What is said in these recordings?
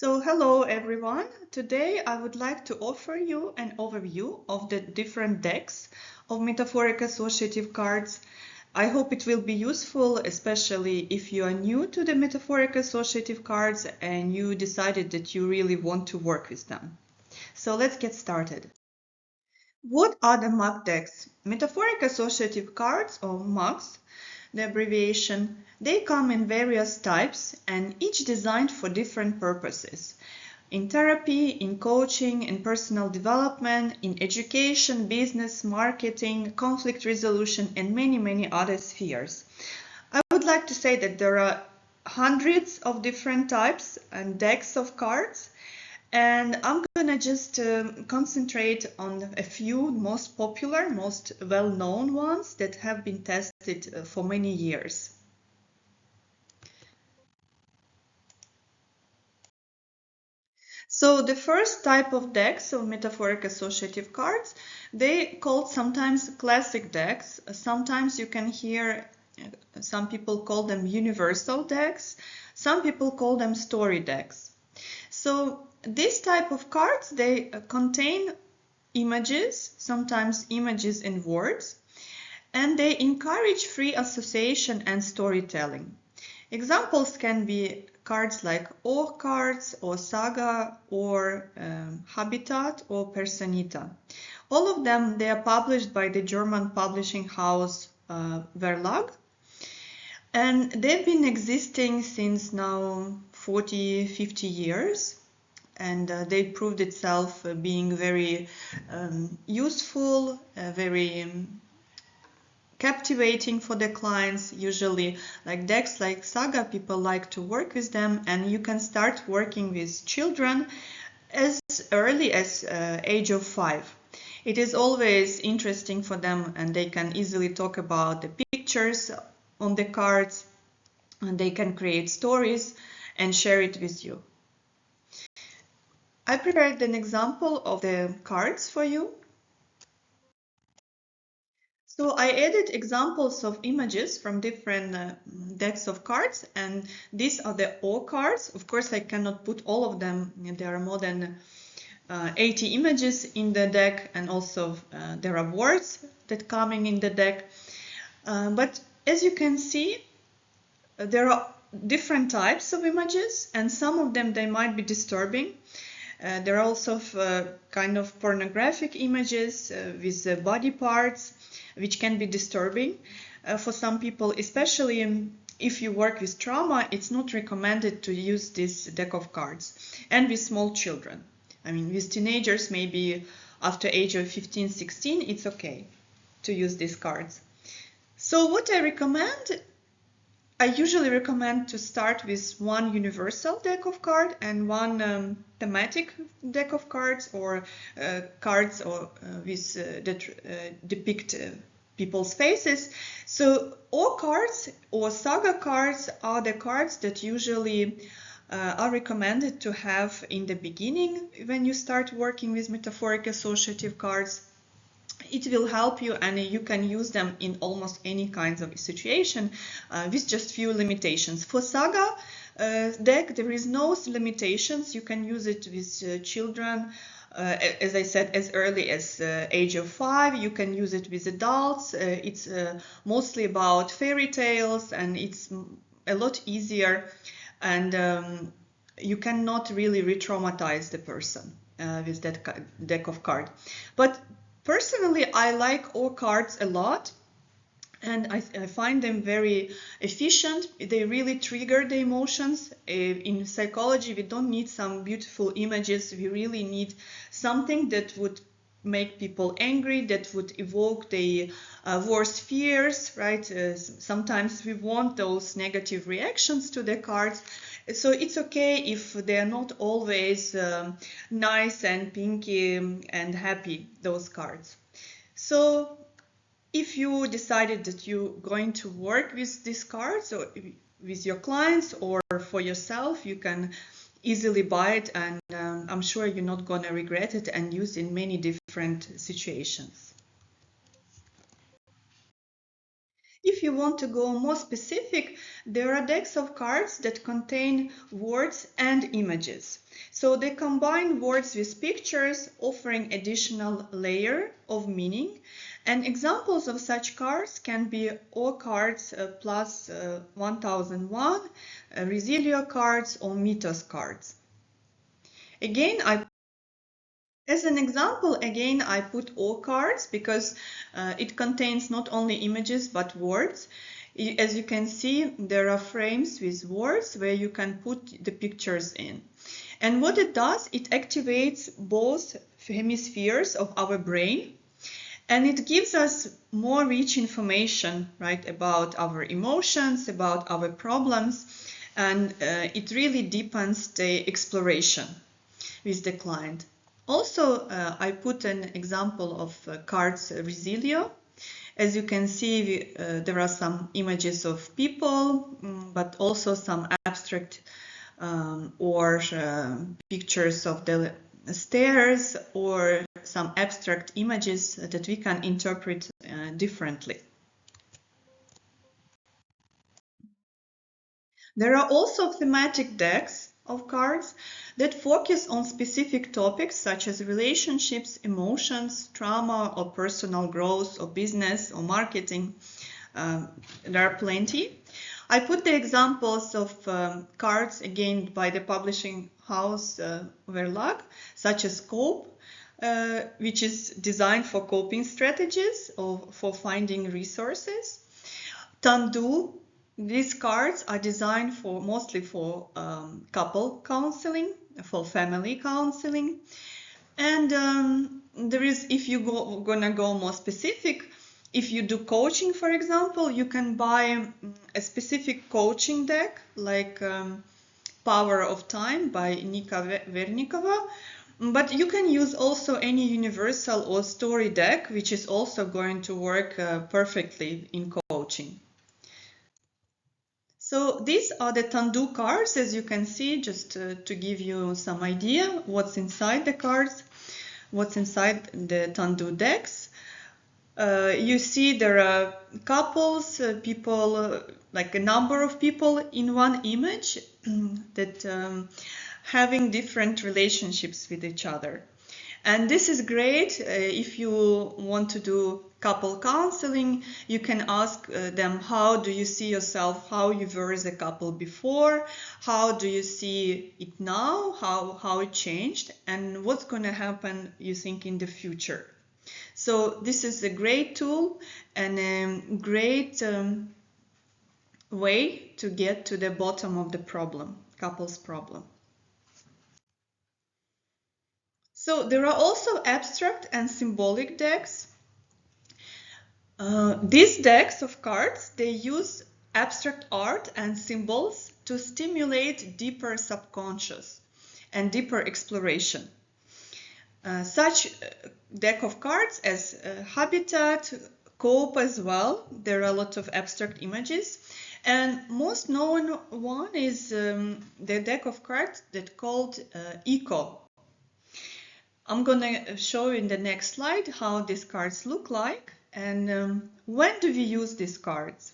So hello everyone. Today I would like to offer you an overview of the different decks of metaphoric associative cards. I hope it will be useful, especially if you are new to the metaphoric associative cards and you decided that you really want to work with them. So let's get started. What are the MAC decks? Metaphoric associative cards, or MACs, the abbreviation, they come in various types and each designed for different purposes. In therapy, in coaching, in personal development, in education, business, marketing, conflict resolution, and many other spheres. I would like to say that there are hundreds of different types and decks of cards, and I'm gonna just concentrate on a few most popular, most well-known ones that have been tested for many years. So the first type of decks, of metaphoric associative cards, they called sometimes classic decks. Sometimes you can hear some people call them universal decks. Some people call them story decks. So this type of cards, they contain images, sometimes images in words, and they encourage free association and storytelling. Examples can be cards like O cards or Saga or Habitat or Personita. All of them, they are published by the German publishing house Verlag, and they've been existing since now 40-50 years, and they proved itself being very useful, very captivating for the clients. Usually, like decks like Saga, people like to work with them, and you can start working with children as early as age of 5. It is always interesting for them, and they can easily talk about the pictures on the cards, and they can create stories and share it with you. I prepared an example of the cards for you. So I added examples of images from different decks of cards, and these are the O cards. Of course, I cannot put all of them. There are more than 80 images in the deck, and also there are words that coming in the deck. But as you can see, there are different types of images, and some of them, they might be disturbing. There are also kind of pornographic images with body parts, which can be disturbing for some people, especially if you work with trauma. It's not recommended to use this deck of cards. And with small children. I mean, with teenagers, maybe after age of 15, 16, it's okay to use these cards. So what I recommend, I usually recommend to start with one universal deck of cards and one thematic deck of cards, or cards that depict people's faces. So all cards or Saga cards are the cards that usually are recommended to have in the beginning when you start working with metaphoric associative cards. It will help you, and you can use them in almost any kinds of situation with just few limitations. For Saga deck, there is no limitations. You can use it with children, as I said, as early as age of 5. You can use it with adults. It's mostly about fairy tales, and it's a lot easier, and you cannot really re-traumatize the person with that deck of cards. But personally, I like all cards a lot, and I find them very efficient. They really trigger the emotions. In psychology, we don't need some beautiful images. We really need something that would make people angry, that would evoke the worst fears, right? Sometimes we want those negative reactions to the cards. So it's okay if they're not always nice and pinky and happy, those cards. So if you decided that you're going to work with these cards, or with your clients or for yourself, you can easily buy it, and I'm sure you're not going to regret it, and use in many different situations. If you want to go more specific, there are decks of cards that contain words and images. So they combine words with pictures, offering additional layer of meaning. And examples of such cards can be O cards plus 1001, Resilio cards, or Mythos cards. Again, as an example, again, I put O cards because it contains not only images but words. As you can see, there are frames with words where you can put the pictures in. And what it does, it activates both hemispheres of our brain, and it gives us more rich information, right, about our emotions, about our problems, and it really deepens the exploration with the client. Also, I put an example of cards Resilio. As you can see, there are some images of people, but also some abstract or pictures of the stairs, or some abstract images that we can interpret differently. There are also thematic decks of cards that focus on specific topics such as relationships, emotions, trauma, or personal growth, or business, or marketing. There are plenty. I put the examples of cards again by the publishing house Verlag, such as Cope, which is designed for coping strategies or for finding resources. Tandu. These cards are designed mostly for couple counseling, for family counseling. And there is, if you gonna go more specific, if you do coaching, for example, you can buy a specific coaching deck, like Power of Time by Nika Vernikova. But you can use also any universal or story deck, which is also going to work perfectly in coaching. So these are the Tandu cards, as you can see, just to give you some idea what's inside the cards, what's inside the Tandu decks. You see there are couples, people, like a number of people in one image that having different relationships with each other. And this is great if you want to do couple counseling. You can ask them, how do you see yourself, how you were as a couple before, how do you see it now, how it changed, and what's going to happen, you think, in the future. So this is a great tool and a great way to get to the bottom of the problem, couple's problem. So there are also abstract and symbolic decks. These decks of cards, they use abstract art and symbols to stimulate deeper subconscious and deeper exploration. Such deck of cards as Habitat, Cope as well. There are a lot of abstract images. And most known one is the deck of cards that called Eco. I'm going to show you in the next slide how these cards look like and when do we use these cards.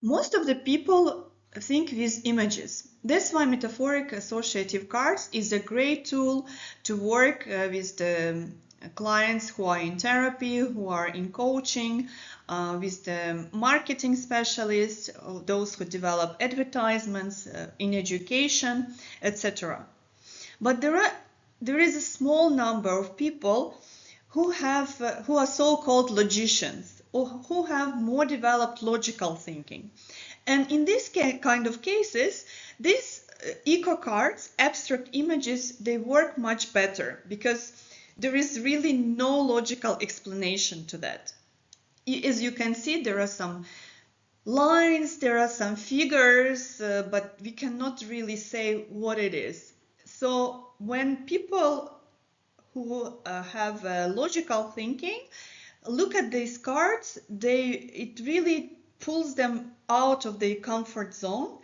Most of the people think with images. That's why metaphoric associative cards is a great tool to work with the clients who are in therapy, who are in coaching, with the marketing specialists, those who develop advertisements, in education, etc. But there is a small number of people who are so-called logicians, or who have more developed logical thinking. And in this kind of cases, these eco cards, abstract images, they work much better because there is really no logical explanation to that. As you can see, there are some lines, there are some figures, but we cannot really say what it is. So when people who have logical thinking look at these cards, it really pulls them out of their comfort zone,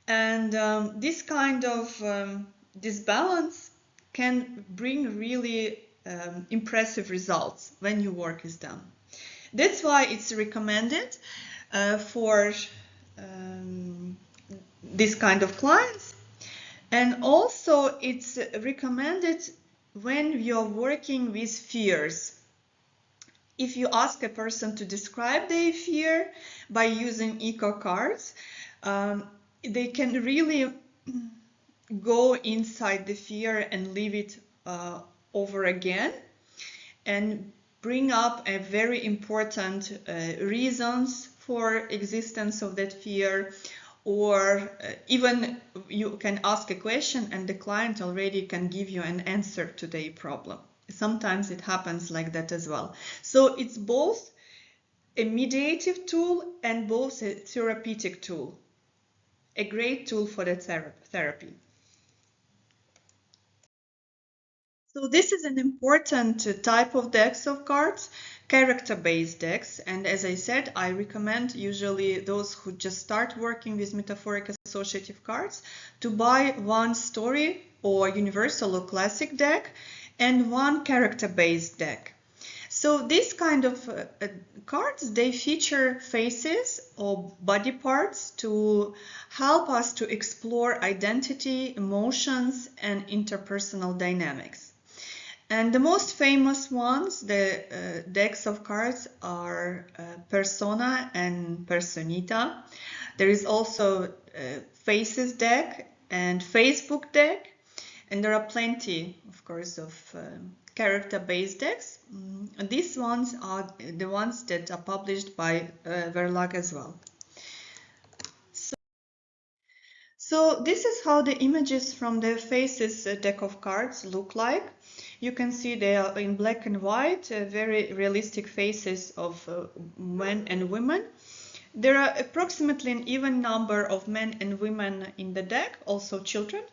and this kind of disbalance can bring really impressive results when your work is done. That's why it's recommended for this kind of clients. And also it's recommended when you're working with fears. If you ask a person to describe their fear by using eco cards, they can really go inside the fear and live it over again and bring up a very important reasons for existence of that fear, or even you can ask a question and the client already can give you an answer to their problem. Sometimes it happens like that as well. So it's both a mediative tool and both a therapeutic tool, a great tool for the therapy. So this is an important type of decks of cards, character-based decks. And as I said, I recommend usually those who just start working with metaphoric associative cards to buy one story or universal or classic deck and one character-based deck. So these kind of cards, they feature faces or body parts to help us to explore identity, emotions, and interpersonal dynamics. And the most famous ones, the decks of cards, are Persona and Personita. There is also Faces deck and Facebook deck, and there are plenty, of course, of character-based decks. These ones are the ones that are published by Verlag as well. So this is how the images from the Faces deck of cards look like. You can see they are in black and white, very realistic faces of men and women. There are approximately an even number of men and women in the deck, also children.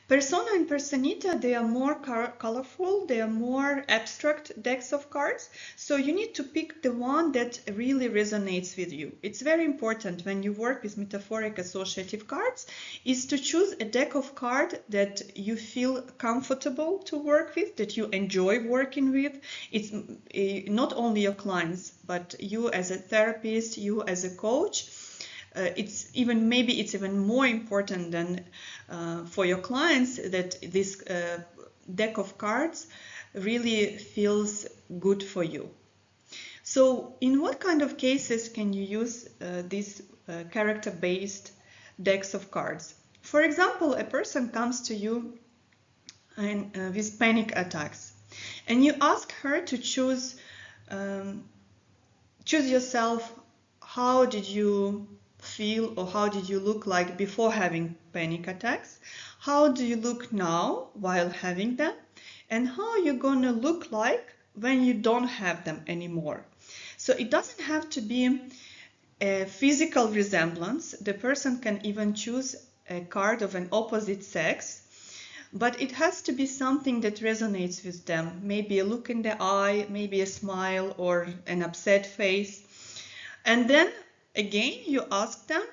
Persona and Personita, they are more colorful, they are more abstract decks of cards, so you need to pick the one that really resonates with you. It's very important when you work with metaphoric associative cards is to choose a deck of cards that you feel comfortable to work with, that you enjoy working with. It's not only your clients, but you as a therapist, you as a coach. Maybe it's even more important than for your clients that this deck of cards really feels good for you. So in what kind of cases can you use these character-based decks of cards? For example, a person comes to you with panic attacks, and you ask her to choose yourself. How did you feel or how did you look like before having panic attacks? How do you look now while having them? And how are you going to look like when you don't have them anymore? So it doesn't have to be a physical resemblance. The person can even choose a card of an opposite sex, but it has to be something that resonates with them. Maybe a look in the eye, maybe a smile or an upset face. And then again, you ask them,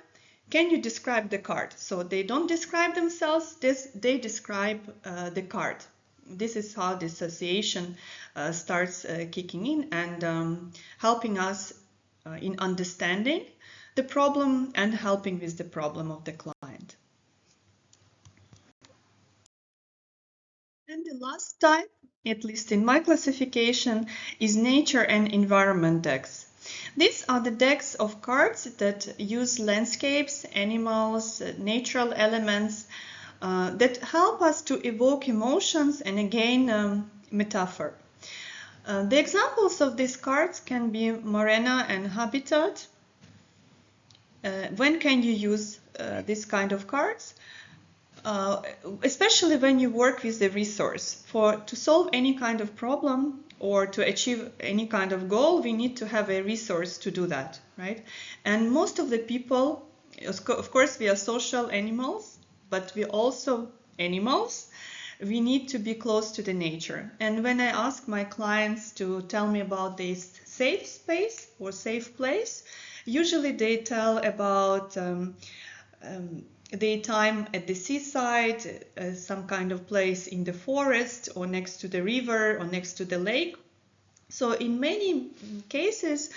can you describe the card? So they don't describe themselves, they describe the card. This is how the association starts kicking in and helping us in understanding the problem and helping with the problem of the client. And the last type, at least in my classification, is nature and environment decks. These are the decks of cards that use landscapes, animals, natural elements that help us to evoke emotions and again metaphor. The examples of these cards can be Morena and Habitat. When can you use this kind of cards? Especially when you work with the resource. To solve any kind of problem or to achieve any kind of goal, we need to have a resource to do that, right? And most of the people, of course, we are social animals, but we're also animals. We need to be close to the nature. And when I ask my clients to tell me about this safe space or safe place, usually they tell about their time at the seaside, some kind of place in the forest or next to the river or next to the lake. So in many cases,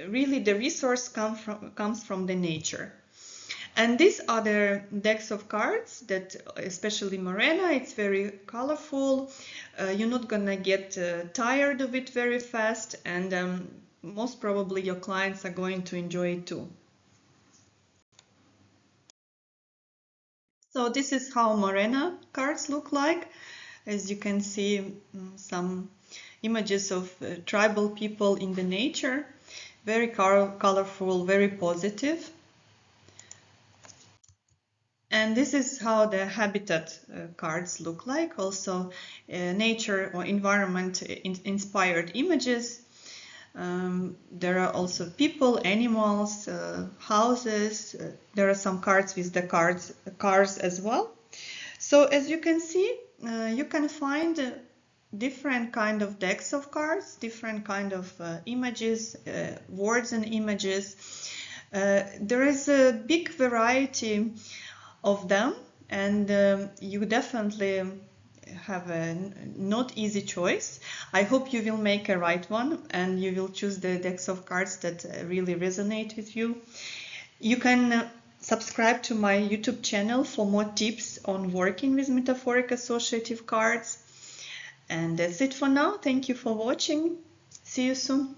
really the resource comes from the nature. And these are the decks of cards that, especially Morena, it's very colorful. You're not gonna get tired of it very fast, and most probably your clients are going to enjoy it too. So this is how Morena cards look like. As you can see, some images of tribal people in the nature. Very colorful, very positive. And this is how the habitat cards look like. Also nature or environment inspired images. There are also people, animals, houses. There are some cards with the cars as well. So as you can see, you can find different kind of decks of cards, different kind of images, words and images. There is a big variety of them, and you definitely have a not easy choice. I hope you will make a right one and you will choose the decks of cards that really resonate with you. You can subscribe to my YouTube channel for more tips on working with metaphoric associative cards. And that's it for now. Thank you for watching. See you soon.